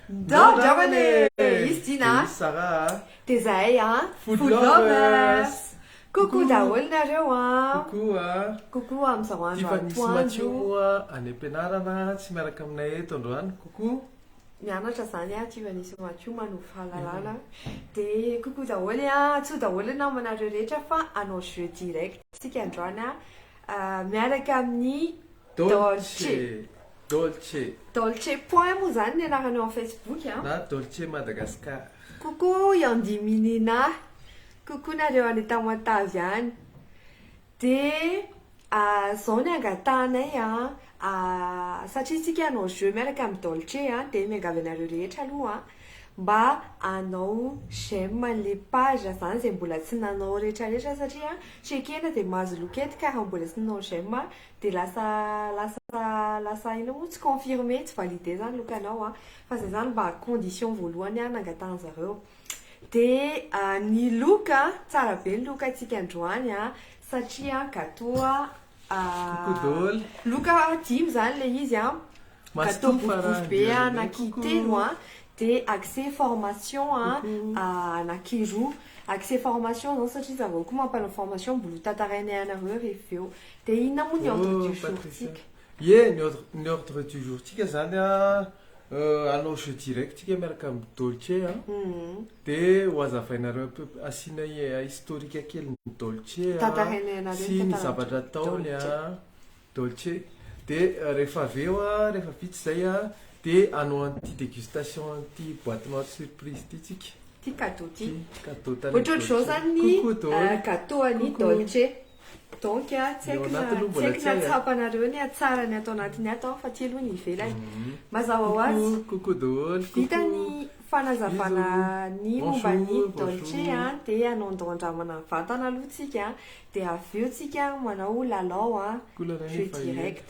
Dawdawale! Izy Dina. Sarah. Dia zahay Food Food lovers. Coucou daholo nareo Coucou Coucou amin'izao andro Tifanisy Mathieu atoandro. moa any am-pianarana tsy miaraka aminay eto androany. Coucou. Mianatra zany Tifanisy Mathieu manovo fahalalana. Dia coucou daholo tsy daholo namanareo rehetra fa hanao jeu direct tsika androany miaraka amin'ny Dolce. Dolce point moa zany ny anaranao amin'ny Facebook Na Dolce Madagascar. Coucou Yandiminina. Coucou nareo any Tamatavy any. Dia zao ny angatahnay satria tsika hanao jeu miaraka amin'ny Dolce dia miangavy anareo rehetra aloha mba hanao j'aime les pages zany izay mbola tsy nanao rehetrarehetra satria tsekena dia mahazo lokety ka raha mbola tsy nanao j'aime dia lasa ino moa tsy confirmé tsy validé zany lokanao fa zay zany mba condition voalohany nangatahan'zareo. Dia ny loka tsara be ny loka atsika androany satria gâteau loka dimy zany le izy gâteau boribory be anankitelo dia accès formation anankiroa. Accès formation zany satria zavao koa mampanao formation mbola tantarainay anareo rehefa eo. Dia inona moa ny ordre du jour tsika? Ie, ny ordre du jour tsika zany hanao jeu direct tsika miaraka amin'ny Dolce dia ho azavainareo asiana historique kely ny Dolce sy ny zavatra ataony Dolce. Dia rehefa avy eo rehefa vita izay dia hanao an'ity dégustation an'ity boîte noire surprise ity tsika. Ty cadeau ty. Cadeau ohatr'izao zany ny gâteau any Dolce. Donc tsy haiko na tsapanareo ny tsara ny atao anatiny ato fa ty aloha ny ivelany. Mazava ho azy. Coucou daholo. Vita ny fanazavana ny momba ny Dolce dia hanondondramana vatana aloha tsika dia avy eo tsika manao lalao jeu direct.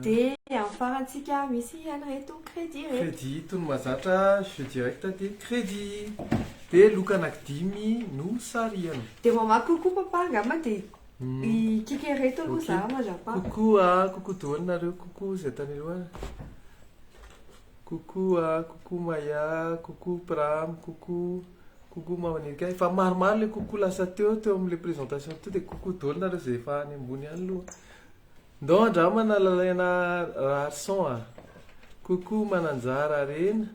Dia amin'ny farantsika misy an'ireto crédit reto. Crédit toy ny mahazatra jeu direct dia crédit. Dia loka anankidimy no sarihana. Dia mamaky kokoa papa angamba dia ikika reto aloha za mazapa. Coucou daholo nareo. Coucou zay tany aloha. Coucou Maya, coucou Pram, coucou Mamanirika. Efa maromaro le coucou lasa teo amin'ilay présentation teo dia coucou daholo nareo zay efa any ambony any aloha. Ndao andramana lalana Rarson coucou Mananjara rena.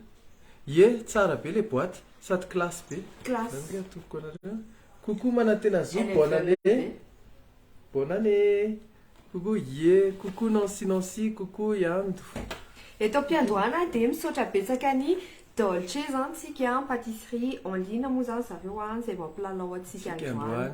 Ie, tsara be le boîte sady classe be. Zany atoboko anareo. Coucou Manantena Zo, bonne année. Coucou Ie, coucou Nancy, coucou Yando. Eto am-piandohana dia misaotra betsaka ny Dolce zany tsika pâtisserie en ligne moa zany zareo izay mampilalao atsika androany.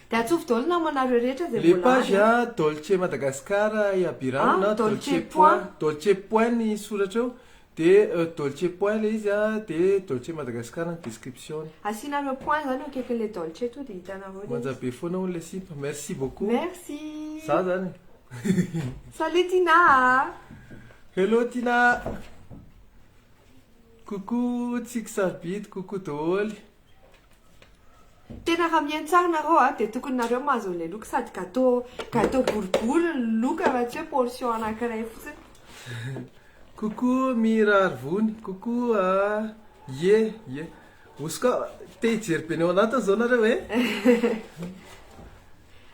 Dia atsofi daholo namanareo rehetra zay les pages Dolce Madagascar Iabirano na Dolce point. Dolce point ny soratra eo dia Dolce point le izy dia Dolce Madagascar ny description. Asianareo point zany akaikin'ilay Dolce to dia hitanareo. Manjabe foana hono le simpa. Merci beaucoup. Merci. Za zany. Salut Tina. Hello Tina. Coucou Tsiksarbit, coucou daholo. Tena raha mihaino tsara nareo dia tokony nareo mahazo ilay loka sady gâteau boribory ny loka raha tsy hoe portion anankiray fotsiny. Coucou Mira Arvony, coucou Ie. Oska te hijery be ny ao anatiny zao nareo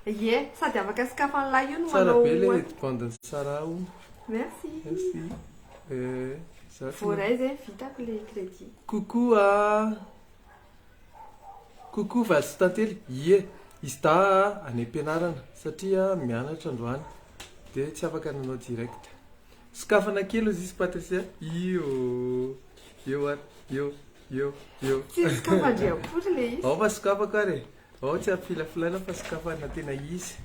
Ie, sady afaka sikafan'lahy io no manao. Tsara be le bandiny tsara ao. Merci. Voray zay vitako le crédit. Coucou Valsy Tantely. Ie, izy da any am-pianarana satria mianatra androany dia tsy afaka nanao direct. Sikafana kely izy Patricia. Tsy sikafandriakory le izy. Ao fa sikafaka re. Ao tsy ampilafilaina fa sikafana tena izy.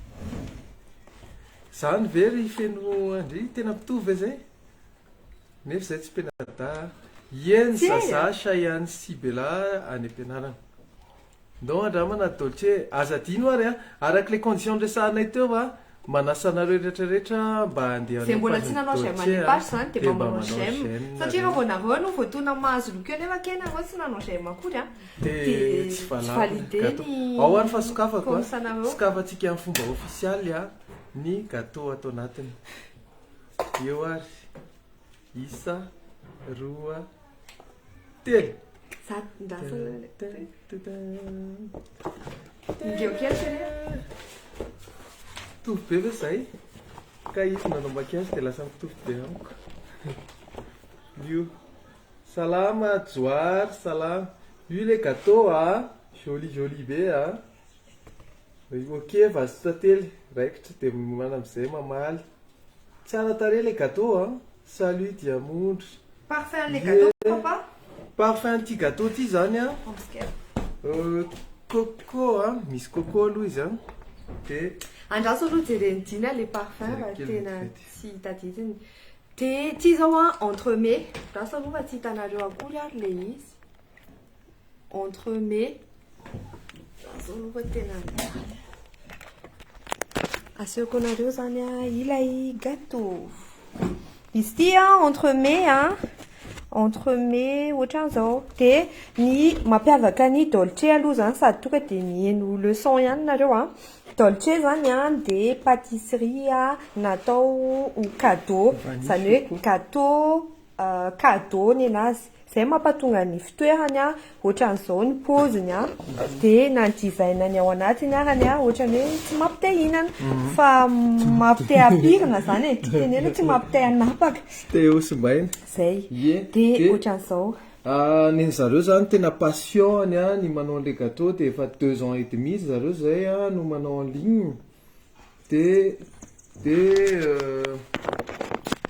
Zany very feno andry tena mitovy zay. Nefa zay tsy penada. Ien zaza Chayane Sibela any am-pianarana. Ndao andramana Dolce azadino ary araka le condition resahanay teo manasa anareo rehetrarehetra mba handeha zay mbola tsy nanao j'aime les pages zany dia mba manao j'aime satria raha vao nareo no voatona mahazo loka nefa kena nareo tsy nanao j'aime akory dia tsy validé ny ao ary fa sokafako sokafantsika amin'ny fomba ofisialy ny gâteau atao anatiny eo ary isa roa, telo. Mitovy be ve zay? Ka izy nanao makiazy dia lasa mitovy be amiko. Io. Salama, Joar, salama. Io le gâteau joli joli be Ok, vazo tately raikitra dia mana amin'izay mamaly. Tsara tarehy le gâteau Salut Diamondra. Parfum les gâteaux, papa? Parfum ty gâteau ty zany coco misy coco aloha izy dia andraso aloha jereny dina le parfum fa tena tsy tadidiny. Dia ty zao entremets. Andraso aloha fa tsy hitanareo akory ary le izy. Entremets. Andraso aloha fa tena asehoko anareo zany ilay gâteau. Izy ty entremets entremets ohatran'izao. Dia ny mampiavaka ny dolce aloha zany sady tonga dia mihaino leçon ihany nareo dolce zany dia pâtisserie natao ho cadeau. Zany hoe gâteau cadeau ny anazy. Zay mampatonga ny fitoerany ohatran'izao ny paoziny dia na ny dizainany ao anatiny arany ohatrany hoe tsy mampite hihinana fa mampite hampirina zany e. Tenena tsy mampite hanapaka. Te osimbaina. Zay. Dia ohatran'izao. Ny zareo zany tena passion ny manao le gâteau dia efa 2 ans et demi zareo zay no manao en ligne. Dia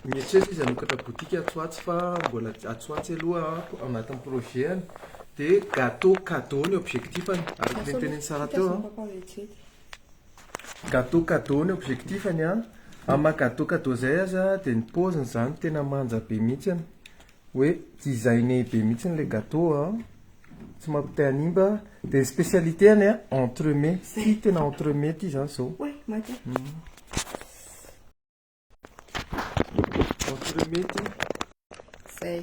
mieritreritra izy hanokatra boutique Atsoatsy fa mbola Atsoatsy aloha anatin'ny projet dia gâteau cadeau ny objectifany araka ny teneny tsara teo gâteau cadeau ny objectifany amin'ny gâteau cadeau zay aza dia ny paoziny zany tena manja be mihitsy hoe designé be mihitsy le gâteau tsy mampite hanimba dia ny spécialitény entremets ty tena entremets ty zany zao entremets ty zay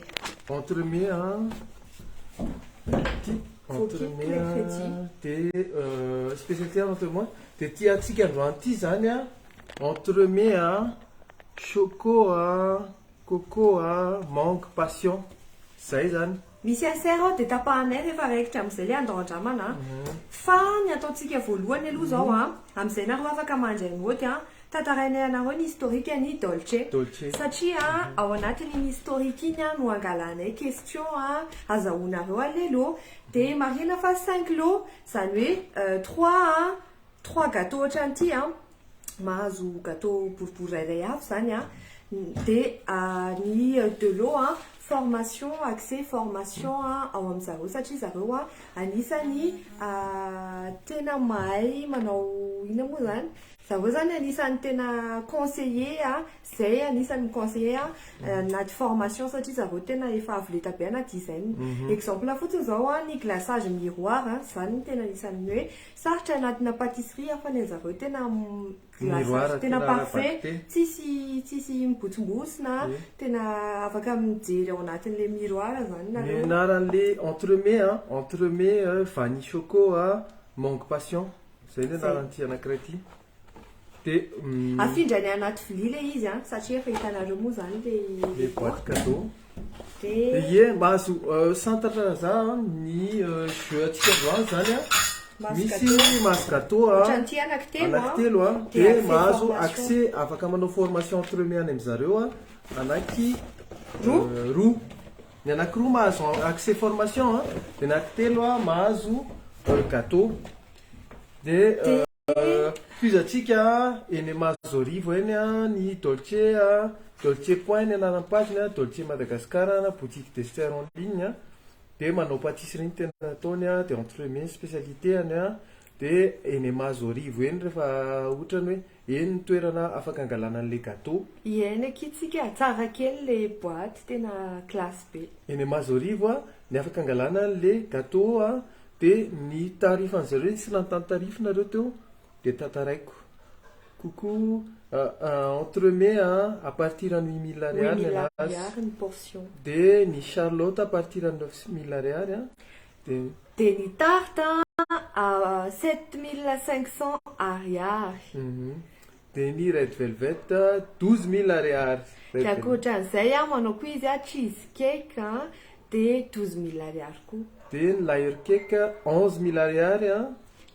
entremets ty entremets dia spécialité entremets dia ty atsika androany ty zany entremets choco coco mangue passion zay zany. Misy asera dia tapahanay rehefa raikitra amin'izay le andao-andramana fa ny ataontsika voalohany aloha zao amin'izay nareo afaka mandray moty tantarainay anareo ny historique ny dolce satria ao anatin'iny historique iny no angalanay question azahoanareo alelo dia marina fa 5 lots zany hoe 3 gâteau ohatran'ity mahazo gâteau boribory avy zany dia ny 2 lots formation accès formation ao amin'izareo satria zareo anisany tena mahay manao ina moa zany zareo zany anisany tena conseiller zay anisany conseiller anaty formation satria zareo tena efa avy leta be anaty design. Exemple fotsiny zao ny glaçage miroir zany tena anisany hoe sarotra anatina pâtisserie fa ny zareo tena glaçage tena parfait tsisy mibotsimbosina tena afaka mijery ao anatin'le miroir zany nareo. Anaran'le entremets vanille choco mangue passion zay ny anaran'ity anankiray ty. Afindrany anaty vilia le izy satria efa hitanareo moa zany le boîte cadeau. Dia mahazo santatra za ny jeu atsika androany zany misy masy gâteau anankitelo dia mahazo accès afaka manao formation entremets any amin'izareo anaky roa. Ny anankiroa mahazo accès formation dia anankitelo mahazo gâteau dia fizatsika eny Mazorivo eny ny dolce point ny anaran'ny pagina dolce Madagascar na boutique dessert en ligne dia manao pâtisserie ny tena nataony dia entremets spécialité any dia eny Mazorivo eny rehefa ohatrany hoe eny ny toerana afaka angalana an'le gâteau. Eny akitsika tsara kely le boîte tena classe be. Eny Mazorivo ny afaka angalana an'le gâteau dia ny tarif an'zareo sy nantany tarif nareo teo dia tataraiko coucou entremets à partir de 8 000 ariary ny portion dia ny charlotte à partir de 9 000 ariary dia ny tarte à 7 500 ariary dia ny red velvet 12 000 ariary. Dia ankoatran'izay manao koa izy cheese cake dia 12 000 ariary koa. Dia ny layer cake 11 000 ariary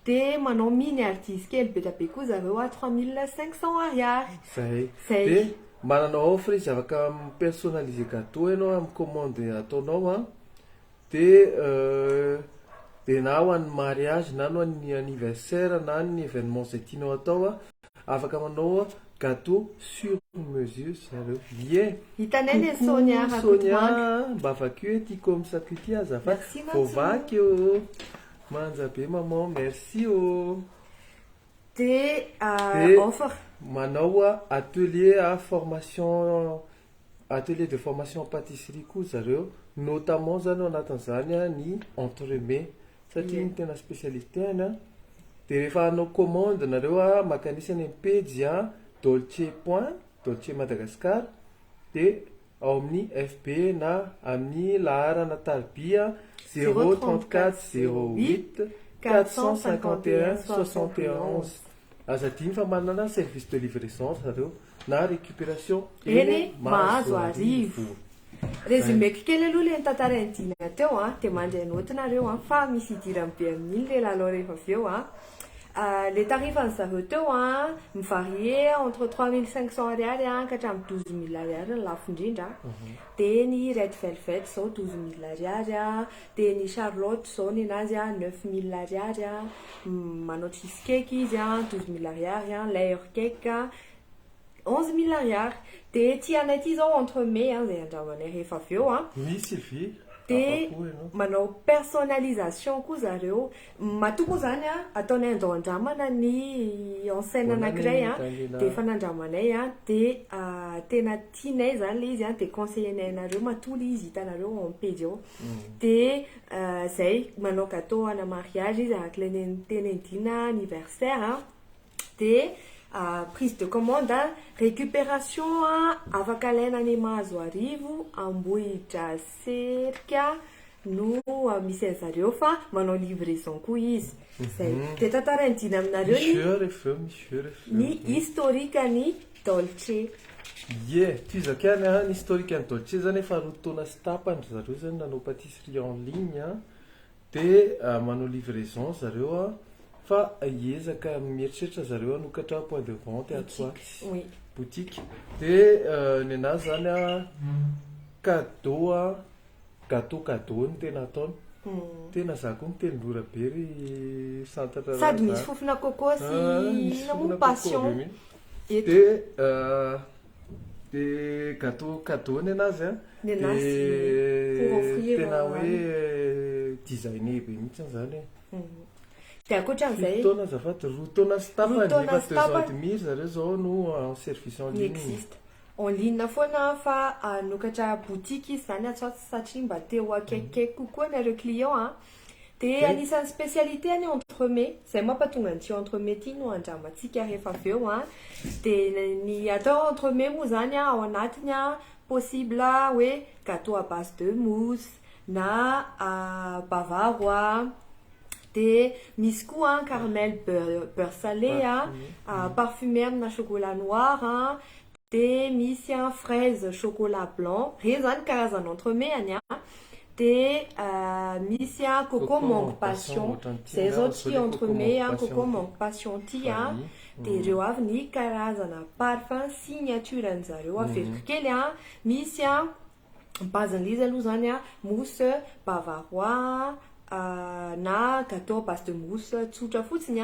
dia manao mini artiste kely be tabe koa zareo 3500 ariary. Zay. Zay. Dia mananao offre izy afaka personnaliser gâteau ianao amin'ny commande ataonao dia na ho an'ny mariage na ho an'ny anniversaire na ny événement izay tianao atao afaka manao gâteau sur mesure zareo. Bien. Hitanay ny Sonia Sonia mba avakeo tiako misaky azafady. Voavaky eo. Manja be maman, merci Dia offre manao atelier de formation pâtisserie koa zareo, notamment zany ao anatin'izany ny entremets satria ny tena spécialité dia rehefa hanao commande nareo makanisany amin'ny page Dolce Madagascar dia ao amin'ny FB na amin'ny laharana taribia 034 08 451 71. Aza dimy fa manana service de livraison zareo na récupération eny Mahazo Arivo. Résumé kely aloha le nitantarainy dina teo dia mandray note nareo fa misy idirany be amin'iny le lalao rehefa avy eo les tarifs an'zareo teo mivarie entre 3500 ariary ka hatramin'ny 12000 ariary ny lafo indrindra. Dia ny red velvet zao 12000 ariary dia ny charlotte zao ninazy 9000 ariary manao cheesecake izy 12000 ariary layer cake 11000 ariary. Dia ty anay ty zao entremets zay andramanay rehefa avy eo misy vy. Dia manao personnalisation koa zareo. Matoko zany ataonay andramana ny enseigne anankiray dia efa nandramanay dia tena tianay zany le izy dia conseillenay nareo matoly izy hitanareo en page eo. Dia zay manao gâteau ana mariage izy araka le tena indina anniversaire dia prise de commande récupération afaka alaina any Mahazo Arivo Ambohitra Serika no misy an'zareo fa manao livraison koa izy. Zay dia tantarainy dina aminareo ny historique ny Dolce. Ty zakany ny historique ny Dolce zany efa roa taona sy tapany zareo zany nanao pâtisserie en ligne dia manao livraison zareo fa hiezaka mieritreritra zareo hanokatra point de vente atsoaky boutique. Dia ny anazy zany gâteau ny tena ataony. Tena za koa mitelindora be ry santatra sady misy fofona coco sy namono passion. Dia gâteau ny anazy tena hoe designé be mihitsy zany. Dia ankoatran'izay taona azafady roa taona sy tapany efa 2 ans et demi zareo zao no en service en ligne. Existe en ligne foana fa anokatra boutique izy zany atsoaky satria mba teo akaikikaiky kokoa nareo client dia anisan'ny spécialité any entremets zay mampatonga an'ty entremets ty no andramantsika rehefa avy eo dia ny atao entremets moa zany ao anatiny possible hoe gâteau à base de mousse na bavaro dia misy koa caramel beurre salé parfumé amina chocolat noir dia misy fraise chocolat blanc reny zany karazana entremets any dia misy coco mangue passion zay zao ty entremets coco mangue passion ty dia ireo avy ny karazana parfum signature an'zareo averiko kely misy bazin'izy aloha zany mousse bavarois na gâteau à base de mousse tsotra fotsiny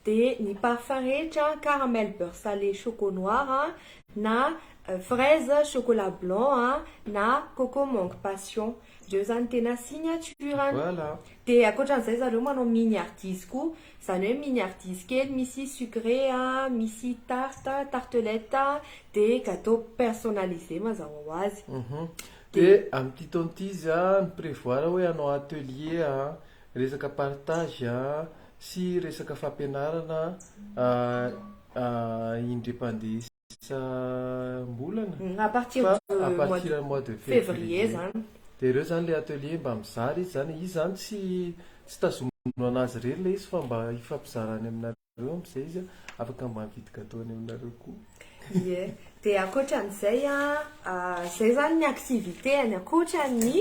dia ny parfum rehetra caramel beurre salé choco noir na fraise chocolat blanc na coco mangue passion ireo zany tena signature. Dia ankoatran'izay zareo manao mini artiste koa zany hoe mini artiste kely misy sucré misy tartelette dia gâteau personnalisé mazava ho azy. Dia amin'ity taona ity izy prévoir hoe hanao atelier resaka partage sy resaka fampianarana indrepandesa-mbolana à partir du mois de février zany. Dia ireo zany le atelier mba mizary izy zany tsy tazomino anazy reny le izy fa mba hifampizarany aminareo. amin'izay izy afaka mahavity gâteau any aminareo koa. Ie, dia ankoatran'izay zay zany ny activité any ankoatran'ny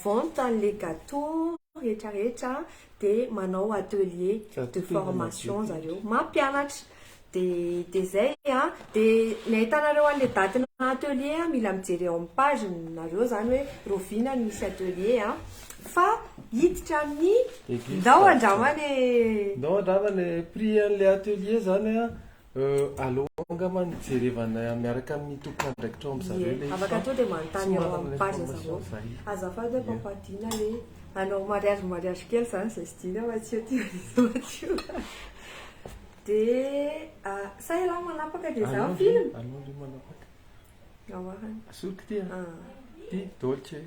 vente an'ilay gâteau rehetrarehetra dia manao atelier de formation zareo mampianatra dia zay dia ny ahitanareo an'ilay datina atelier mila mijery eo amin'ny page nareo zany hoe Rovinany misy atelier fa hiditra amin'ny ndao andramany prix an'ilay atelier zany alonga manijerevana miaraka amin'ny tompona ndraikitra ao amin'izareo afaka to dia manontany eo amin'ny page zareo azafady hoe pampadiana le anao mariage kely zany zay sy dina matsio tio dia saela manapaka dia za film alonga manapaka aoahany asoky ty dolce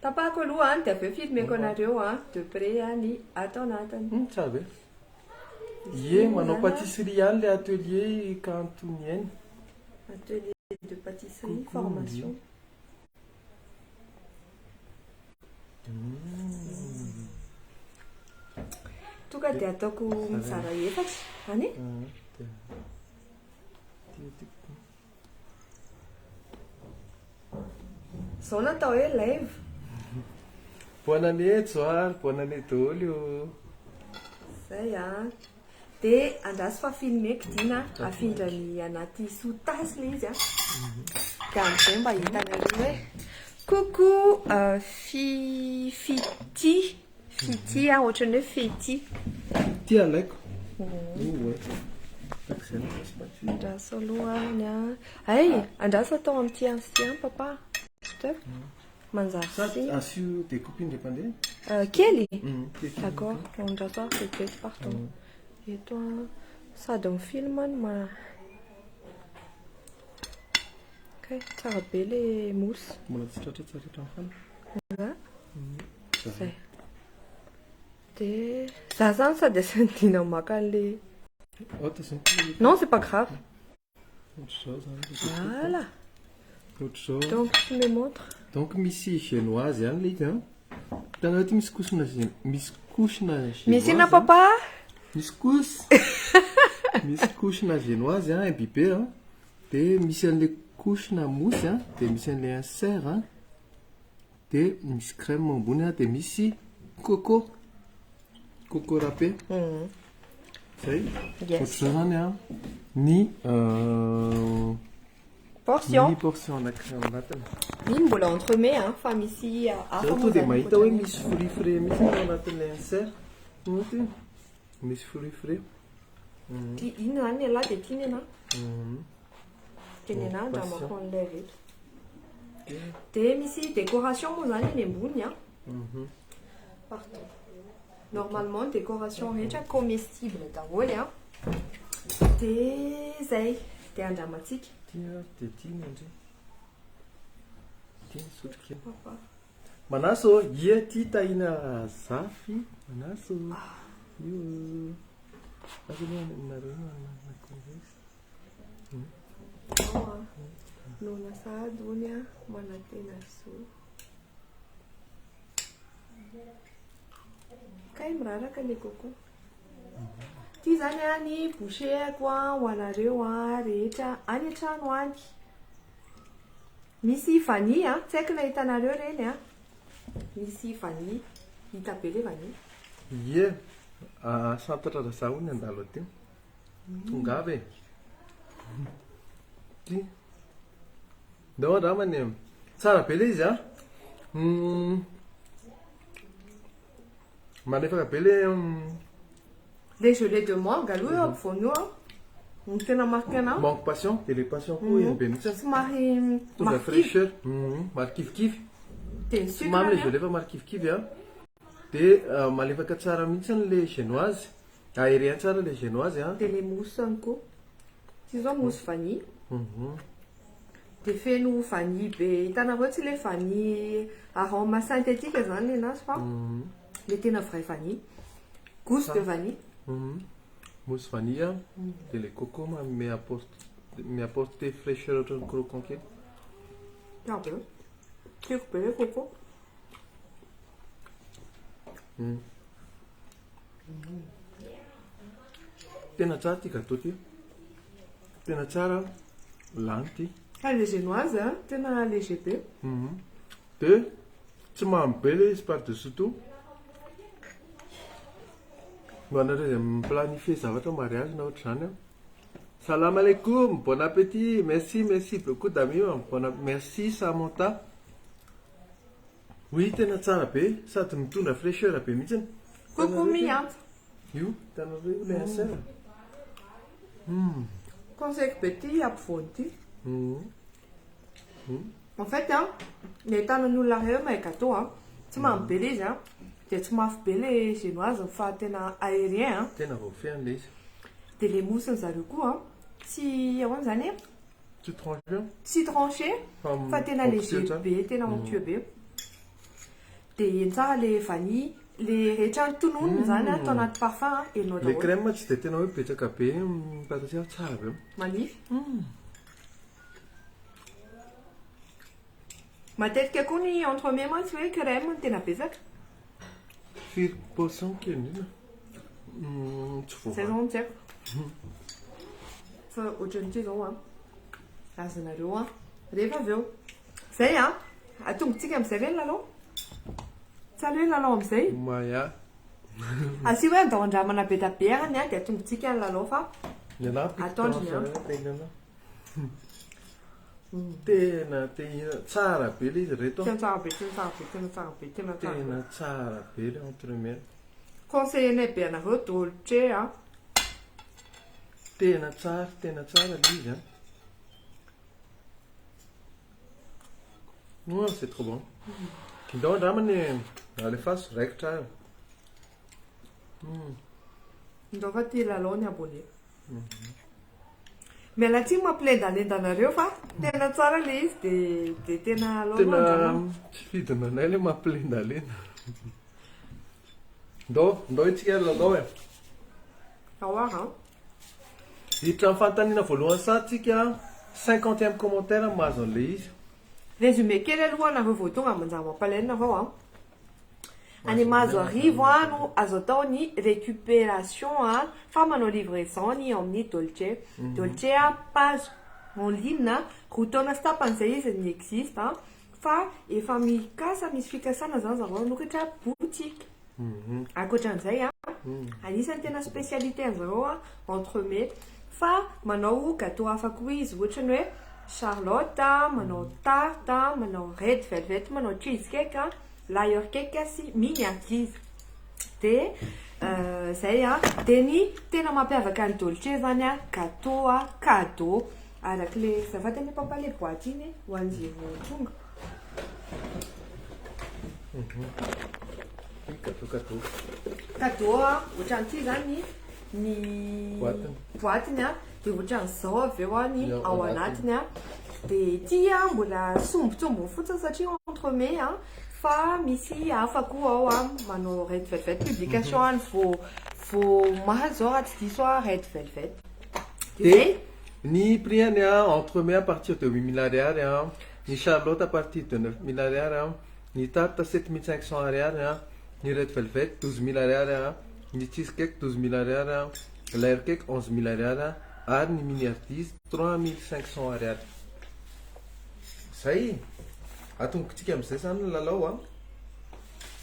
tapahako aloha dia aveo filmeko anareo de près ny atao anatiny tsara be ie manao pâtisserie any le atelier cantonienne atelier de pâtisserie formation tonga dia ataoko mizara efatra any zao natao hoe live. Bonne année Joar, bonne année daholo. Zay dia andraso fa filmeko dina afindra ny anaty sotasy le izy dia amin'izay mba hitanareo hoe coucou fiti ohatran'ny hoe feti ty alaiko andraso alohany andraso atao amin'ity ancien papa manjary asio des copines de pandeha kely d'accord andraso fepeto partout eto sady mifilma no tsara be le mosy mbola tsy tratratsaratra mifana zay dia za zany sady asanydina maka an'le non c'est pas grave voilà donc tu me montres donc misy génoise ihany le izy hitanao ty misy kosina misy ina papa misy kosina génoise imbibé dia misy an'le kosina mousse dia misy an'le insert dia misy crème ambony dia misy coco râpé zay ohatr'izao zany ny portion anatiny iny mbola entremet fa misy zao to dia mahita hoe misy fruit frais misy ao anatin'ilay insert misy fruit frais iny zany ala dia tiany ana teny ana andramako an'ilay reto dia misy décoration moa zany eny ambony partout normalement décoration rehetra comestible daholo dia zay dia andramantsika dia tiany andray tiany sotrokely manaso ia ty tahina zafy manaso io nona sady ony manatena so kay miraraka ny coco ty zany ny boucherko ho anareo rehetra any an-trano any misy vanille tsy haiko na hitanareo reny misy vanille hita be le vanille ie santatra raza ony andalo aty tonga avy ty ndao andramany tsara be le izy malefaka be le gelée de mangue aloha ampovoanio ny tena marqué anao manque passion dia le passion koa eny be mihitsy somary tonga fraîcheur marikivikivy dia sucre mamy le gelée fa marikivikivy dia malefaka tsara mihitsy le génoise aérien tsara le génoise dia le mousse any koa ty zao mousse vanille dia feno vanille be hitanareo tsy le vanille arôme synthétique zany le anazy fa le tena vrai vanille gousse de vanille mousse vanille dia le coco miapporte fraîcheur ohatran'ny croquant kely be tiako be le coco Tena tsara ty gâteau ty. Tena tsara. Lany ty. Les génoises, hein, tena léger be. Dia tsy mamy be ilay izy par dessus tout. Mba anareo izay mi-planifier zavatra mariage na ohatr'izany. Salam alaikum, bon appétit, merci beaucoup d'amis, merci Samantha. Oui, tena tsara be, sady mitondra fraîcheur be mihitsy. Coucou Miante. Io, hitanareo ilay asera. Conseil petit ampovoany ty. En fait, hein, les tanan'olona reo mahay gâteau, hein, tsy mamy be ilay izy, hein, dia tsy mafy be ilay génoise fa tena aérien, hein. Tena vaofehy ilay izy. Dia ilay mousse zareo koa, hein, tsy ahoana zany, Tsy tranché. tsy tranché fa tena léger be, tena onctueux be. Dia eny tsara ilay vanille, ilay rehetra tononony zany atao anaty parfum, enao Ilay daholo. crème tsy dia tena hoe betsaka be patatsia tsara be. Manify. Matetika koa ny entremets moa tsy hoe crème no tena betsaka. Firy portion kely indrindra. Tsy Zay voa. zao tsy haiko. Fa ohatran'ity zao a azonareo a rehefa avy eo. Zay a atongitsika amin'izay ve ny lalao? Tsara hoe lalao amin'izay. Maya. Asi hoe andao andramana be da beany a dia atongitsika ny lalao fa ataondry ny Tena tsara be ilay izy reto. tena tsara be, tena tsara be, tena tsara be, tena tsara be. Tena tsara be ilay entremets. Conseillenay be anareo dolce a. Tena tsara ilay izy. Oh, c'est trop bon. Indao andramany alefaso raikitra. Ndao fa ty lalao ny abonné. Miala tsiny mampilendalenda anareo fa tena tsara ilay izy dia tena Tena tsy fidina anay ilay mampilendalenda. Ndao itsika lalao e. Ahoara. Hiditra amin'ny fanontaniana voalohany satsika 50e commentaire mahazo an'ilay izy. Résumé kely aloha anareo vao tonga manjary mampalahelo avao a. Any mahazo arivo a no azo atao ny récupération a fa manao livraison ny amin'ny Dolce. Dolce a page en ligne roa taona sy tapan'izay izy ny existe a fa efa mikasa misy fikasana zany zareo nokatra boutique. Ankoatran'izay a anisan'ny tena spécialité an'zareo a entremets fa manao gâteau hafa koa izy ohatrany hoe charlotte, manao tarte, manao red velvet, manao cheesecake, layer cake sy miniatise. Dia zay a dia ny tena mampiavaka ny Dolce zany a gâteau a cadeau arak'ilay zavatany papa le boîte iny ho an'izay vao tonga. Cadeau a ohatran'ity zany ny boîtiny a dia ohatran'izao avy eo a ny ao anatiny a. Dia ity a mbola sombitsombiny fotsiny satria entremets a fa misy hafa koa ao a manao red velvet publication any vao mahazo zao raha tsy diso a red velvet. Dia ny prix any a entremets à partir de 8000 ariary, ny charlotte à partir de 9000 ariary, ny tarte 7500 ariary, ny red velvet 12000 ariary, ny cheesecake 12000 ariary, layer cake 11000 ariary ary ny miniatise 3500 ariary. Zay atongitsika amin'izay zany ny lalao a.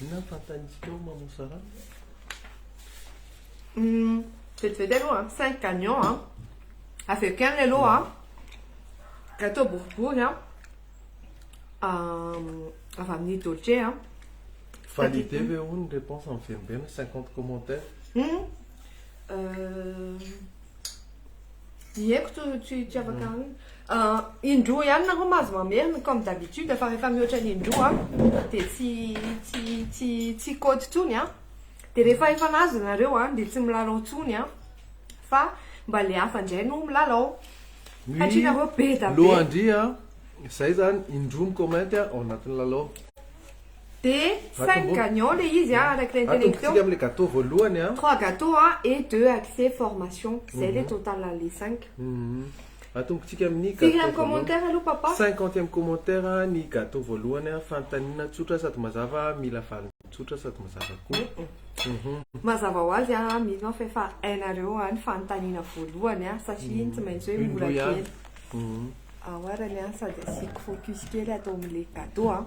Inona ny fantanitsika eo mamosa raha? Vetivety aloha 5 gagnants africain le lot a gâteau boribory a avy amin'ny Dolce a. Validé ve hono ny réponse amin'ny fenibena 50 commentaires. Ny haiko tsy afaka indroa ihany nareo mahazo mamerina comme d'habitude fa rehefa mihoatra ny indroa dia tsy kôty tsony a. Dia rehefa efa nazo nareo a dia tsy milalao tsony a fa mba le hafa indray no milalao satria nareo be da be. Lohandry a zay zany indroa micommente ao anatin'ny lalao. Dia 5 gagnants le izy a avec l'intellection. Atongitsika amin'ilay gâteau voalohany a. 3 gâteaux et 2 accès formation. C'est le total les 5. Atongitsika amin'ny Firy gâteau amin'ny commentaire aloha papa? 50e commentaire ny gâteau voalohany a fanontaniana tsotra sady mazava mila valindrana. tsotra sady mazava koa. Mazava ho azy a mino fa efa hainareo a ny fanontaniana voalohany a satria iny tsy maintsy hoe mora kely. Ahoarany a sady asiako focus kely atao amin'ilay gâteau a.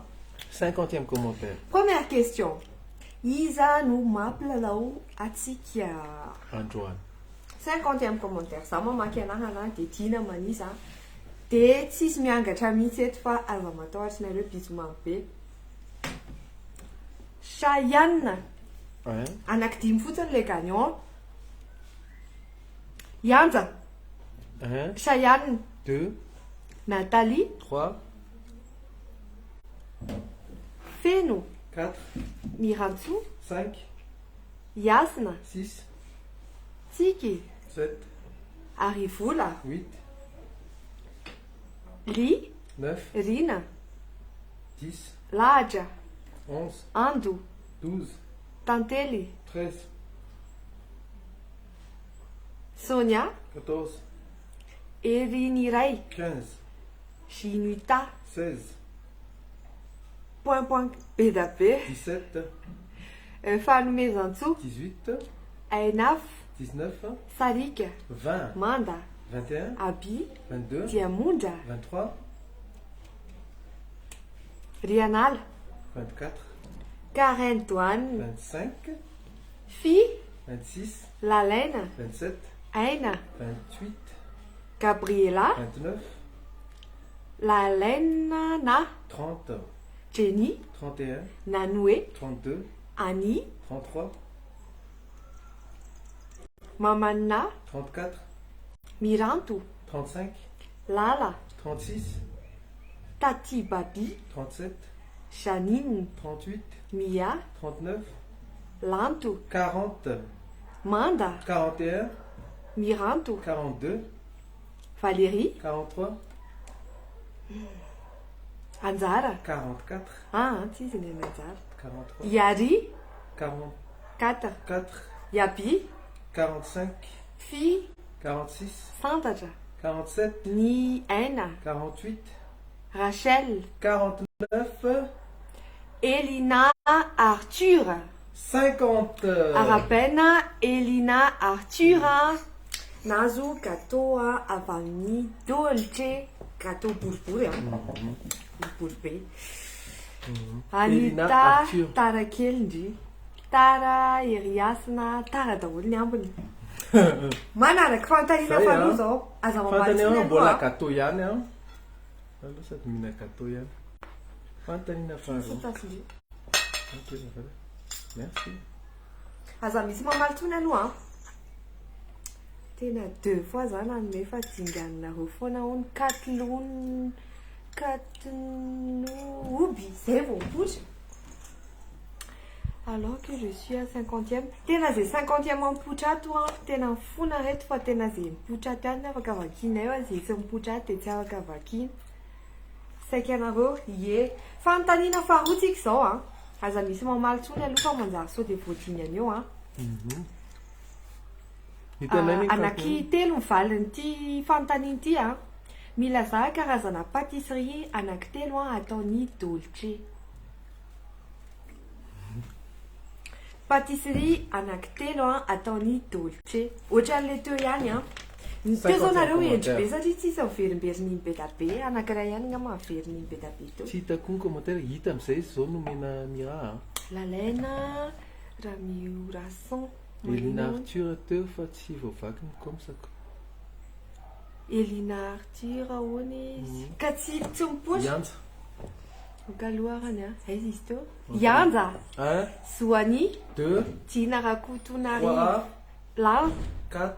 50e commentaire. Première question. Iza no mampilalao atsika? Androany. 50e commentaire. Za mamaky anahana dia tiana manisa dia tsisy miangatra mihitsy eto fa aza matahotra nareo bisomamy be. Chayane. Anankidimy fotsiny le gagnant. Yanja. 1, Chayane. 2, Nathalie. 3, Feno. 4, Mirantsu. 5, Yasna. 6, Tiki. 7, Arivula. 8, Li. 9, Rina. 10, Laja. 11, Andu. 12, Tanteli. 13, Sonia. 14, Eriniray. 15, Ginuta. 16, Point Bedabe. 17, Fanomezantsu. 18, Ainaf. 19, Sarik. 20, Manda. 21, Abi. 22, Diamunda. 23, Rianal. 24, Karen Douane. 25, Fi. 26, Lalaine. 27, Aina. 28, Gabriela. 29, Lalaine Na. 30, Jenny. 31, Nanoué. 32, Annie. 33, Mamanna. 34, Mirantu. 35, Lala. 36, Tati Babi. 37, Janine. 38, Mia. 39, Lantu. 40, Manda. 41, Mirantu. 42, Valérie. 43, Anzara. 44, Ah, si, c'est une Anzara. 43, Yari. 44, 4. Yabi. 45, Fi. 46, Santatra. 47, Ni Aina. 48, Rachel. 49, Elina Arthur. 50. Arapena Elina Arthur. Nazu gâteau avani dolce. Gâteau bourbouré. Bourbouré. Elina Anita Arthur. Tara Kelndi. Tara Iriasna Tara daholo ny ambiny. Manaraka fanontaniana faharoa zao. Aza Fantany mambatsiny mbola aloha. gâteau ihany a. Aloha sady mihina gâteau ihany. Fantaniana faharoa. Tasiny. Ok, ça va. Merci. Aza misy mamalitsony aloha. Tena 2 fois zany anome fa dinganareo foana ho ny Katloubi. Zay vao mipoitra. Alors que je suis à 50e. Tena zay 50e mipoitra ato a. Tena mifona reto fa tena zay mipoitra ato ihany afaka vakiana eo. Zay tsy mipoitra ato dia tsy afaka vakiana. Saika anareo ie. Fanontaniana faharoa tsika izao a. Aza misy mamalitsony aloha fa manjary sao dia voadingana eo a. Anaky telo mivalin'ity fanontaniana ity a. Milazà karazana pâtisserie anaky telo a ataony dolce. Pâtisserie anaky telo a ataony dolce. Ohatran'ilay teo ihany a. Ny teo zao nareo endry be satria tsisy miverimberiny be da be. Anankiray ihany nga mahaveriny be da be teo. Tsy hitako ny commentaire hita amin'izay izy zao nomena mira. Lalaina Ramiorason. Elina Arthur teo fa tsy voavaky ny komsako. Elina Arthur hoany izy. Ka tsy mipoitra. Yanja. Galouarany a. Aiza izy teo? Yanja. 1, Zoani. 2, Dina Rakotonari. 3, Là. 4,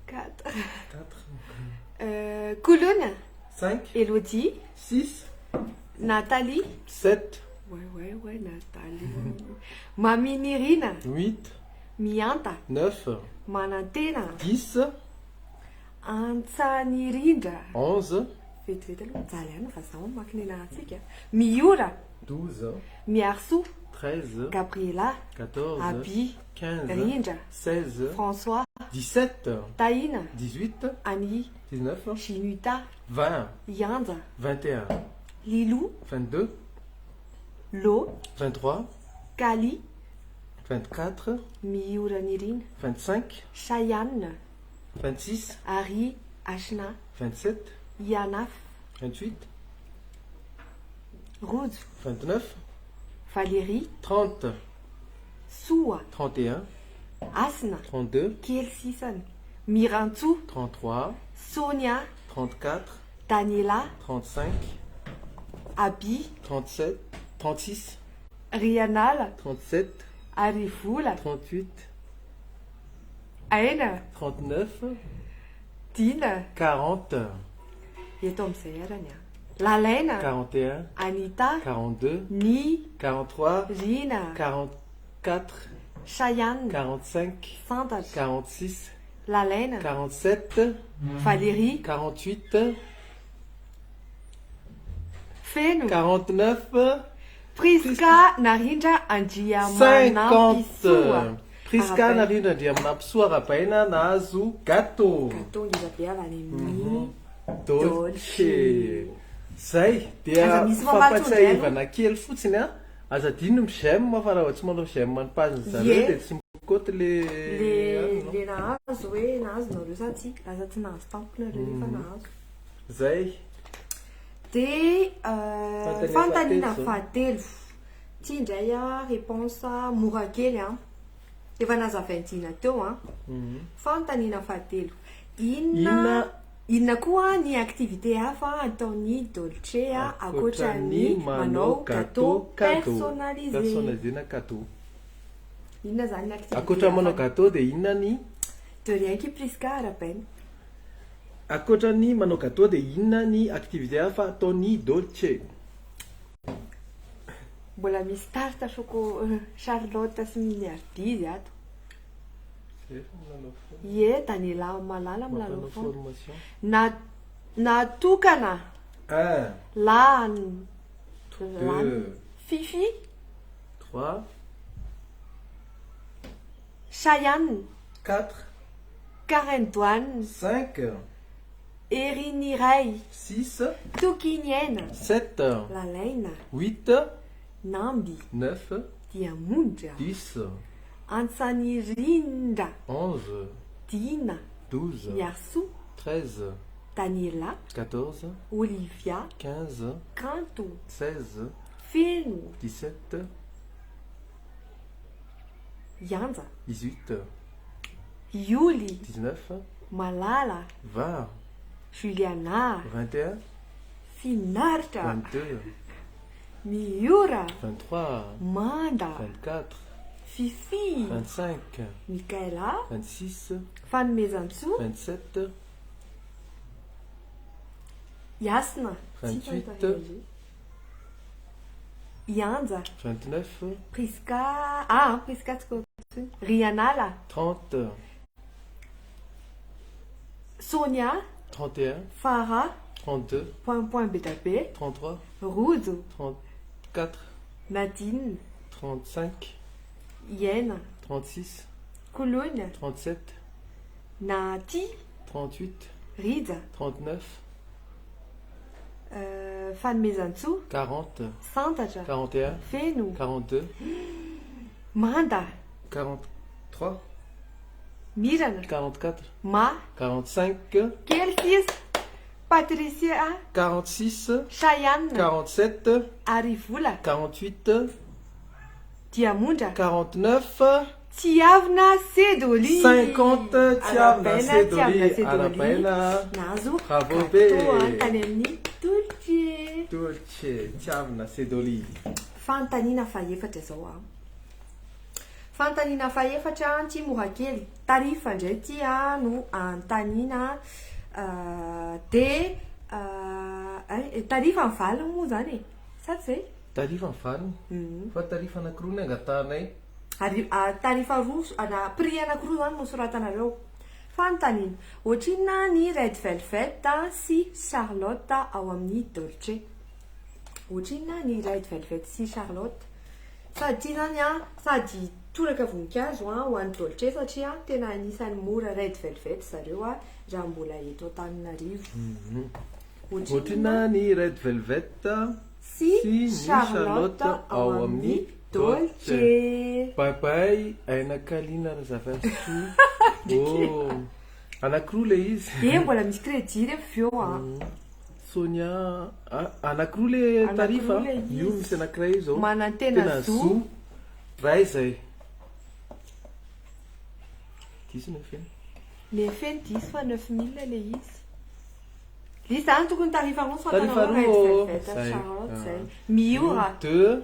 4. 4, Kouloun. 5, Elodie. 6, Nathalie. 7, Ouais, Nathalie. Mamie Nirina. 8, Mianta. 9, Manantena. 10, Antsanirindra. 11, Vetivety aloha mijaly ihany fa zaho mamaky ny anahantsika. Miora. 12, Miarso. 13, Gabriela. 14, Abi. 15, Rindra. 16, François. 17, Taïna. 18, Annie. 19, Chinuta. 20, Yanda. 21, Lilou. 22, Lo. 23, Kali 24, miorany irina 25, Cheyenne 26, ary Ashna 27, Yanaf 28, Rojo 29, Valérie 30, Soa 31, Asna 32, Kely sisany Mirantso 33, Sonia 34, Daniela 35, Abi 37, 36, Rianala 37, Arivola 38, Aina 39, Dina 40, eto amin'izay arany a Lalaina 41, Anita 42, Ny 43, Rina 44, Cheyenne 45, Santatra 46, Lalaina 47, Valérie 48, Feno 49, Priska narindra andria 50. Priska narindra andria manampysoa rabaina nahazo gâteau. Gâteau ngizabe avy any amin'ny Dolce. Zay Aza dia misy mamaly fampatsiahivana kely fotsiny a. Aza dino j'aime fa raha ohatsy manao j'aime manipaziny zareo Ie. dia tsy mikoty le nahazo hoe nahazo nareo sa tsy lasa tsy nahazo tamponareo efa nahazo zay. de fantaniana fahatelo zao. fahatelo ty indray a réponse mora kely a efa nazavaintsina teo a fantaniana fahatelo inona koa ny activité hafa ataony Dolce a akoatran'ny manao gâteau personnalisé na gâteau. inona zany ny activité Akoatra manao gâteau dia inona ny de rien qui Priska arabaina akoatran'ny manao gâteau dia inona ny activité hafa ataony Dolce? mbola misy tarte Charlotte sy miliardy izy ato ie Daniela malala milalao foana formation. natokana 1, lany 2, Fifi 3, Cheyenne 4, Carendoine 5, Eriniray 6, Tokinienne 7, Lalaina 8, Namby 9, Diamondra 10, Antsanirindra 11, Dina 12, Miarso 13, Daniela 14, Olivia 15, Kanto 16, Feno 17, Yanja 18, Yuli 19, Malala 20, Juliana 21, Finaritra 22, Miura 23, Manda 24, Fifi 25, Michaela 26, Fanomezantsoa 27, Yasna 28, Yanja 29, Priska Priska tsy koa Rianala 30, Sonia 31, Farah 32, point Betabe 33, Rozo 34, Nadine 35, Yena 36, Cologne 37, Nati 38, Rida 39, Fanomezantsoa 40, Santatra 41, Feno 42, Manda 43, Mirana 44, Ma 45, Kelsis Patricia 46, Cheyenne 47, Arivola 48, Diamondra 49, Tiavina Sedoli 50, Tiavina Sedoli arabaina nazo bravo be tany amin'ny Dolce Dolce Tiavina Sedoli. fantaniana faefatra zao a fantaniana faefatra ty mora kely tarifa indray ty a no antaniana de tarifa mivalina moa zany e sady zay Tarifa ny valiny fa tarifa anankiroa ny angatanay ary tarifa roa prix anankiroa zany no soratanareo fantaniana ohatrina ny Red Velvet sy Charlotte ao amin'ny Dolce ohatrina ny Red Velvet sy Charlotte sady ty zany a sady toraka voninkazo a ho an'ny Dolce satria tena anisany mora Red Velvet zareo a raha mbola eto Antananarivo ohatrina ny Red Velvet sy ny Charlotte ao amin'ny dolce. Paipay ainakaliana zava-soa. Oh, anankiroa le izy. Mbola misy crédit rehefa eo Sonia anankiroa le tarifa. Anankiroa le izy. Io misy anankiray io zao. Manantena zo. Ray zay. Diso ny feny. Le feny diso fa 9000 le izy. Le izy zany tokony tarifa roa fa Tarifa tanao roa, Red Velvet zay. Charlotte zay. Miura, 2,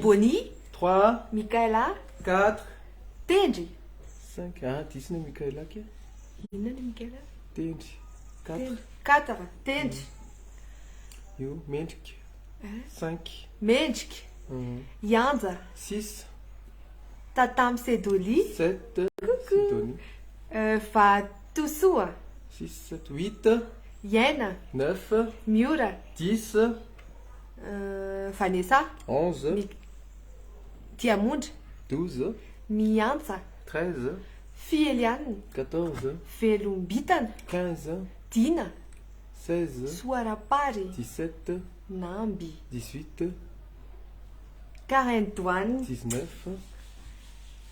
Bonnie, 3, Michaela, 4, Tendry. 5. Ah, diso ny Mikaela ke. Inona ny Michaela? Tendry. 4. Tendry. 4, Tendry. Io mendrika. 5. Mendrika, Yanja, 6, Tatam Sedoli, 7. Sidonie. Vatosoa, 6, 7, 8, Yena, 9, Miura, 10, Vanessa, 11, Tiamondra, 12, Miantsa, 13, Fieliane, 14, Velombitana, 15, Dina, 16, Soarapary, 17, Namby, 18, Carendoine, 19,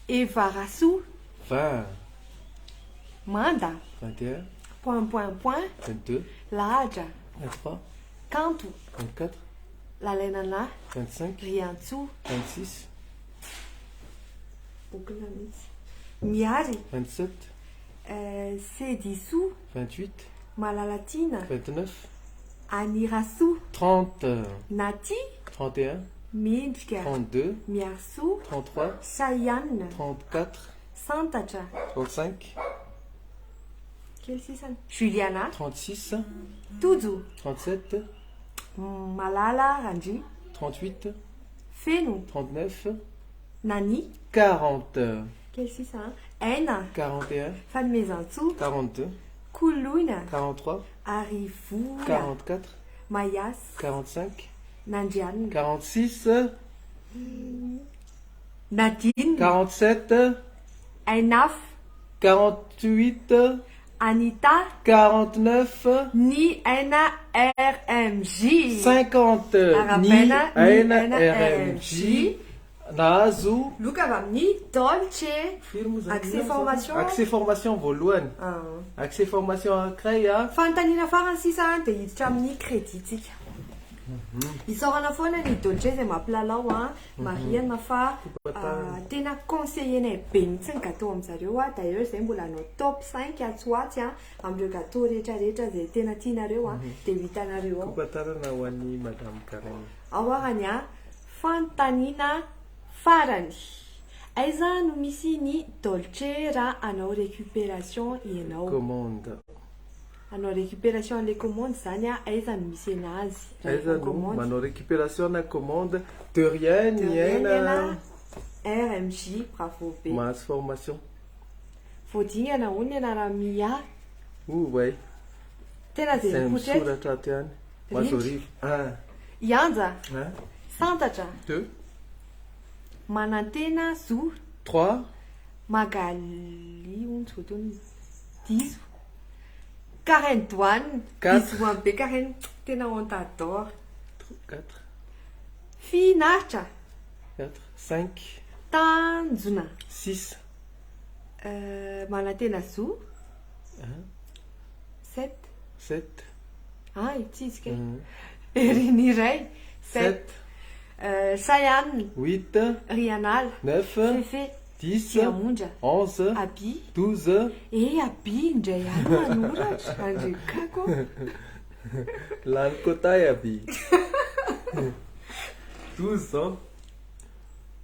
Eva Rassou, 20, Manda, 21, point, 22, Lahatra, 23, Kanto, 24, Lalenana, 25, Riantso, 26, Bokona mihitsy. Miary, 27, Sediso, 28, Malalatina, 29, Anirassou, 30, Nati, 31, Mendrika, 32, Miarsou, 33, Chayane, 34, Santatra, 35, quel c'est ça? Juliana, 36, Tudu, 37, Malala Randji, 38, Fenu, 39, Nani, 40, quel c'est ça? Ena, 41, Fanmezantsu, 42, Kuluna, 43, Arifura, 44, Mayas, 45, Nandian, 46, Nadine, 47, Ainaf, 48, Anita, 49, Ni Aina RMJ, 50, Arabena, ni aina Aina RMJ, nahazo Luka avy amin'ny Dolce. firy moa zany Accès izy? formation. Accès formation voalohany. Accès formation ankiray a. Fanontaniana farany sisa dia hiditra amin'ny créditsika. Isaorana foana ny Dolce izay mampilalao marihana fa tena conseillenay be mihitsy ny gâteau amin'zareo d'ailleurs izay mbola anao top 5 atsoatsy amin'ireo gâteau rehetrarehetra izay tena tianareo dia hitanareo ao. Kompatarana ho an'ny madame Karen. Ao arany fanontaniana farany. Aiza no misy ny Dolce raha anao récupération ianao? Commande. Anao récupération les commandes zany aiza no misy anazy? Aiza no manao récupération na commande de rien ni aina. RMJ, bravo be. Mahazo formation. Voadingana hono ny anara Mia. Vai. Tena Zay zay misoratra ato ihany. Mahazo rivo. Yanja, Un, Santatra, 2, Manantena, Zo, 3, Magali, hono tsy voatony, Diso, Karen Douane, Quatre. Diso be Karen, tena on t'adore. 4, Finaritra, 4, 5, Tanjona, 6, Manantena, Zo, 7, 7, itsitsika Eriniray, 7, Chayane, 8, Rianal, 9, Fefe, 10, Tiamondra, 11, Abi, 12, Abi indray ihany manoratra andrekako. lany kotay aby. 12,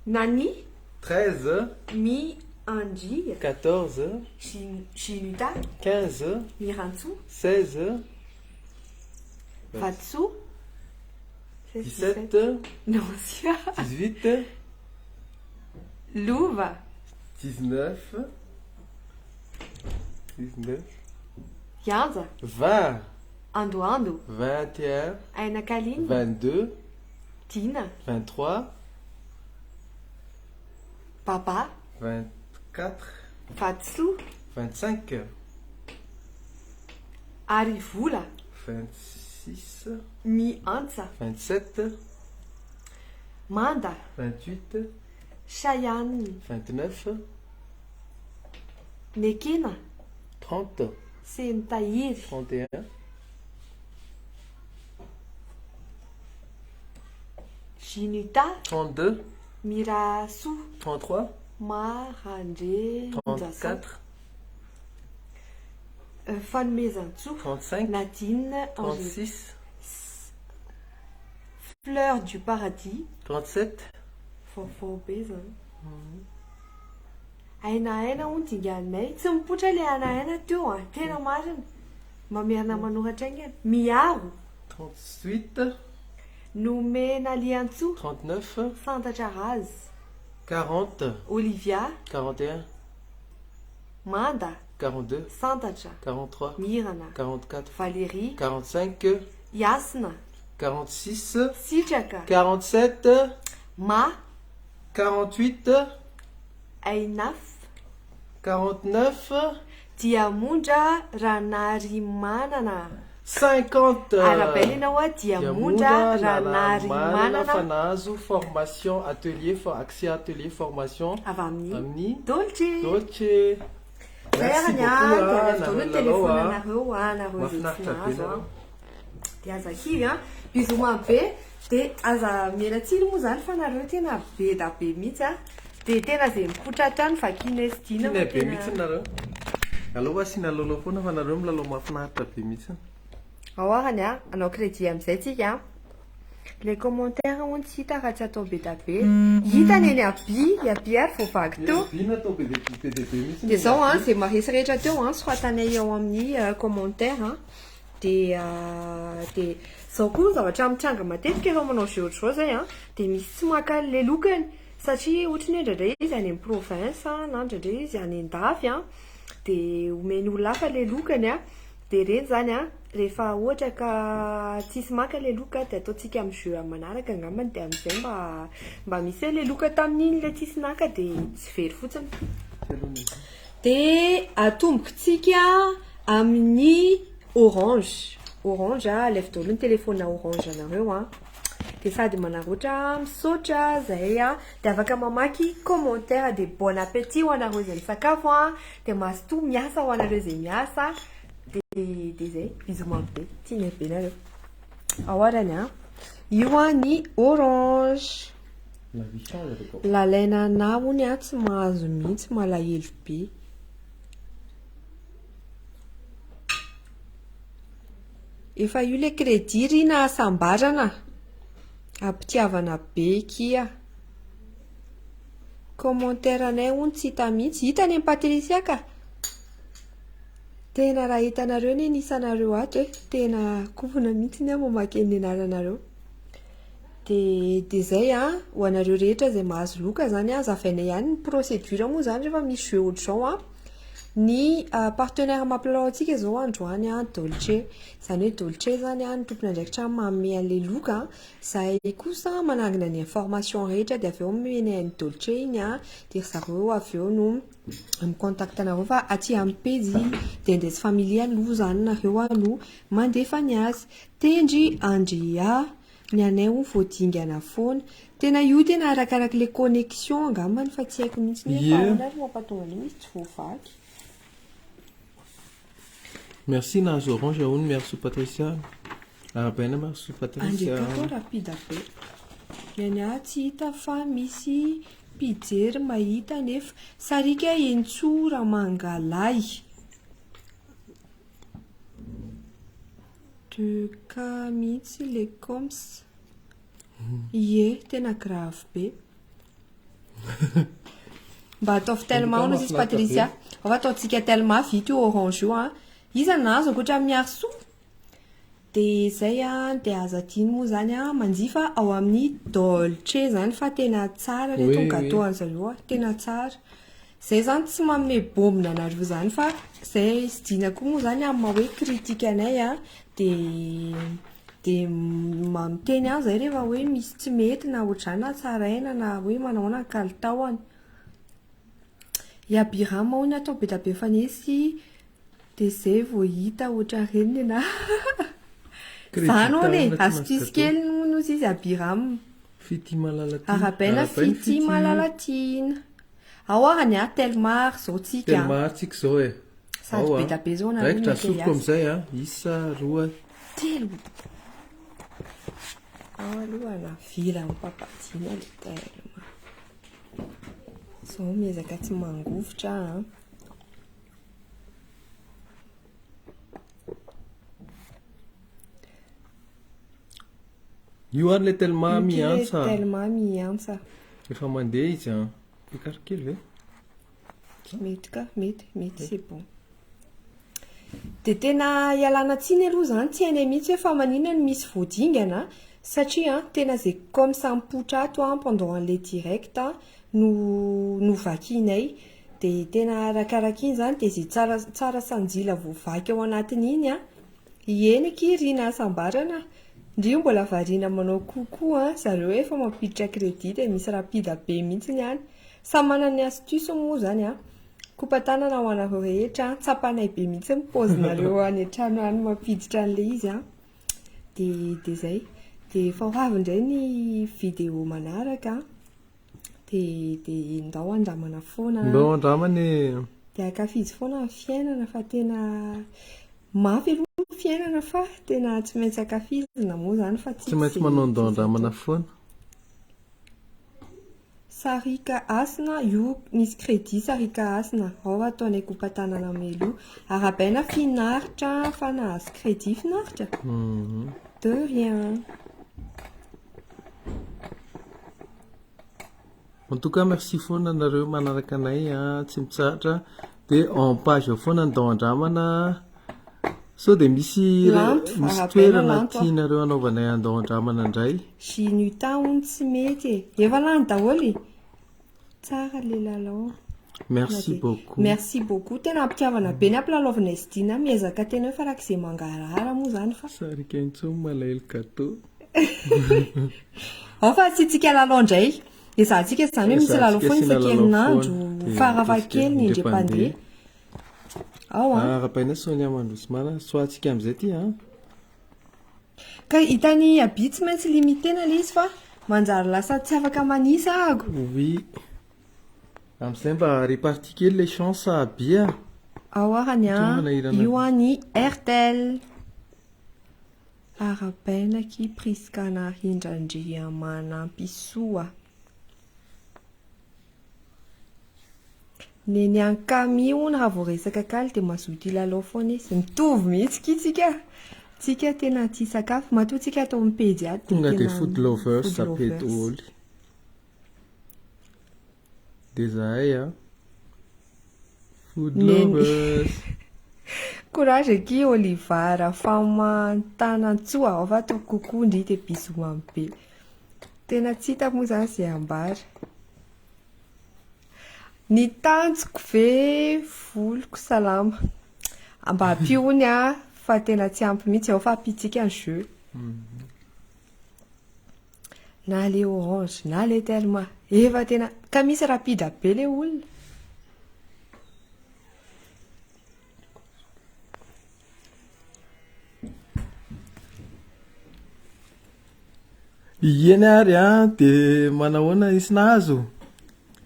Nani, 13, Mi Anji, 14, Ginuta, 15, Mirantsu, 16, Vatsu, 17, Nancia, 18, Louva, 19, Yanja, 20, Ando, 21, Aina Kaline, 22, Dina, 23, Baba, 24, Vatsu, 25, Arivula, 26, Mi Antsa, 27, Manda, 28, Cheyenne, 29, Nekina, 30, Sentaïr, 31, Jinuta, 32, Mirasu, 33, Marandre, 34, Fanomezantso, 35, Nadine, 36, Fleur du paradis, 37, Fofo be zany. Aina hono dinganay tsy mipoitra le aina teo a tena marina mamerina manoratra aingana miaro 38, nomena liantso 39, fantatra azy 40, Olivia 41, Manda 42, santatra 43, Mirana 44, Valérie 45, Yasina 46, Sitraka 47, Ma 48, Ainaf 49, Diamondra Ranarimanana 50. Arabelle ianao a Diamondra Ranarimanana fanazo formation atelier accès atelier formation avy amin'ny amin'ny Dolce. Dolce. Zay Merci arany beaucoup a na ny téléphone anareo anareo zay tsy nahazo de aza kivy a bizoma be de aza mielatsiny moa zany fa nareo tena be da be mihitsy a de tena zay mipotra trano fa kinesdina Kina be mihitsy nareo. Allo asina lolo foana fa nareo milalao mahafinaritra be mihitsy. ao arany a anao crédit amizay tsika les commentaires on tsy hita raha tsy atao be da be hitany eny abi ary vao vaky teo Bina atao be de be mihitsy. de zao a zay maresy rehetra teo a soatanay ao amin'ny commentaire a de zao koa zavatra mitranga matetika ireo manao jeu de jeu zay a de misy tsy maka le lokany satria ohatrany indraindray izy any amin'ny province na indraindray izy any an-davy a de omeny olona hafa le lokany a de reny zany a rehefa ohatra ka tsisy maka le loka de ataotsika amin'ny jeu manaraka angambany de amizay mba misy le loka tamin'iny le tsisy naka de tsy very fotsiny de atombokontsika amin'ny orange a lefy daholo ny telefona orange anareo a de sady manaroatra misaotra zay a de afaka mamaky commentaire de bon appétit ho anareo zay misakafo a de mazotoa miasa ho anareo zay miasa de zay bizoma be tiana be nareo ao arany a io a ny orange lalaina na hony a tsy mahazo mihitsy malahelo be efa io le crédit ry na asambarana ampitiavana be kia commentaire anay hony tsy hita mihitsy hitany amin'ny Patricia ka tena raha hitanareo ny nisanareo ato hoe tena kohona mihitsy ny a mamaky ny anaranareo de zay a ho anareo rehetra zay mahazo loka zany a zavaina ihany ny procédure moa zany rehefa misy jeu ohatr'izao a ny partenaire mampilalao antsika zao androany a Dolce zany hoe Dolce zany a ny tompony andraikitra manome an'le loka zay kosa manangina ny information rehetra de avy eo mene an'ny Dolce iny a de zareo avy eo no micontact anareo fa aty amin'ny pejy de ndesy familia aloha zany nareo a no mandefa ny azy tendry Andrea ny anay ho voadingana foana tena io tena arakaraka le connexion angambany fa tsy haiko mihitsy ny faranary mampatonga ny misy tsy voavaky. Merci nazo orange aony merci Patricia. Arabena merci Patricia. Andeko rapide be. Nyanya tsy hita fa misy pijery mahita nefa sarika entsora mangalay. De ka mihitsy le coms. Ie, tena grave be. Mba ataovy tellement hono izy Patricia. Afa ataontsika tellement vite io orange io a. Iza nazo ankoatra amin'ny arso de zay a de aza diny moa zany a manjifa ao amin'ny Dolce zany fa tena tsara le ton gâteau an'zareo a tena tsara zay zany tsy manome bombina anareo zany fa zay sy dina koa moa zany amin'ny maha hoe critique anay a de mamiteny any zay rehefa hoe misy tsy mety na ohatrany na tsaraina na hoe manao na kalitaoany iabirama hono atao be da be fanesy de zay vao hita ohatra reny na zany hono e astuce kely noho izy abirama Fity Malalatina. Arabaina Fity Malalatina. Ao arany a Telmar zao tsika. Telmar tsika zao e. Sady be da be zao na raikitra asopiko amin'izay a. Isa, roa, telo. Ao aloha na vila mipapadina le Telmar. Zao miezaka tsy mangovotra a. Io ary le Telma miantsa. Telma miantsa. Efa mandeha izy a. Pikarokely ve? Mety ka, mety c'est bon. De tena ialana tsiny aloha zany tsy hainay mihitsy hoe fa maninona no misy voadingana satria tena zay comme ça mipoitra ato pendant le direct no vakinay de tena arakaraka iny zany de zay tsara sanjila voavaky ao anatiny iny ieniky rina asambarana ndrio mbola variana manao kokoa zareo efa mampiditra crédit de misy rapide be mihitsy any samy manana ny astuce moa zany kopatanana ho anareo rehetra tsapanay be mihitsy mipozinareo any an-trano any mampiditra an'le izy de zay de efa ho avy indray ny vidéo manaraka de ndao andramana foana ndao andramany de akafizy foana ny fiainana fa tena mafy aloha ny fiainana fa tena tsy maintsy akafizina moa zany fa tsy maintsy manao ndao andramana foana. Sarika asina io misy crédit sarika asina ao ataonay kopatanana melo arabaina finaritra fa nahazo crédit finaritra de rien. En tout cas merci foana nareo manaraka anay tsy mitsahatra de en page ao foana ndao andramana so de misy toerana tianareo anaovanay andao andramana indray Jinutan tsy mety efa lany daholo tsara le lalao. Merci beaucoup. Merci beaucoup. Tena ampitiavana be ny ampilalaovanay sy dina miezaka tena hoe farak'izay mangarahara moa zany fa sarika intsony malahelo gâteau. Ao fa tsy tsika lalao indray ezahantsika zany hoe misy lalao foana isan-kerinandro faravakely ny indrem-pandeha. Ao rapaina Sonia Mandrosimana soatsika amin'izay ty ka hitany abi tsy maintsy limitena le izy fa manjary lasa tsy afaka manisa ago. Oui. Amin'izay mba réparti kely les chances abi ao arany io any Airtel arabainaky priskana hindrandria manampy soa neny ankami ona raha vao resaka kaly de mazoto ilalao foana izy mitovy mihitsy tsika tena tia sakafo matoa tsika atao mipejy ato tonga de food lovers sapeto ôly de zahay food lovers courage aqui Olivara famantanantsoa ao fa atao kokoa ndry de bisou mamy be tena tsy hita moa zany zay ambara ny tanjoko ve voloko salama mba ampiony fa tena tsy ampy mihitsy ao fa ampitsika ny jeu na le orange na le Telma efa tena ka misy rapide be le olona ieny ary de manahoana isy nahazo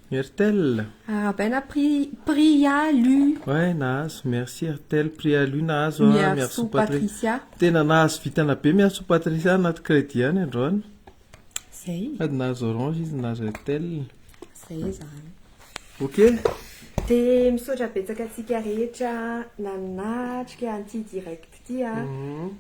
Airtel arabaina prix alu ouais nahazo merci Airtel prix alu nahazo merci Patricia tena nahazo vitana be merci Patricia anaty crédit any androany zay sady nahazo orange izy nahazo Airtel zay zany ok de misaotra betsaka atsika rehetra nanatrika anty direct ty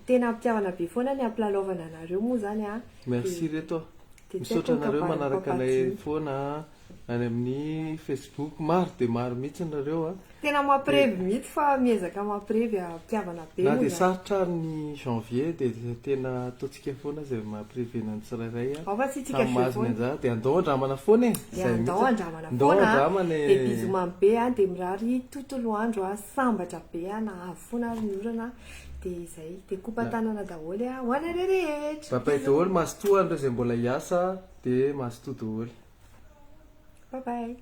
tena ampitiavana be foana ny ampilalaovana anareo moa zany merci reto misaotra anareo manaraka anay foana any amin'ny Facebook maro de maro mihitsy nareo tena mampirevy mihitsy fa miezaka mampirevy ampitiavana be na de sarotra ny janvier de tena ataotsika foana zay mampirevena ny tsirairay ao fa tsy tsika foana de andao andramana foana andao andramana foana de bisou mamy be de mirary tontolo andro sambatra be na avy foana ary ny orana de zay de kopatanana daholo ho anareo rehetra papay daholo mazotoa andreo zay mbola hiasa de mazotoa daholo bye bye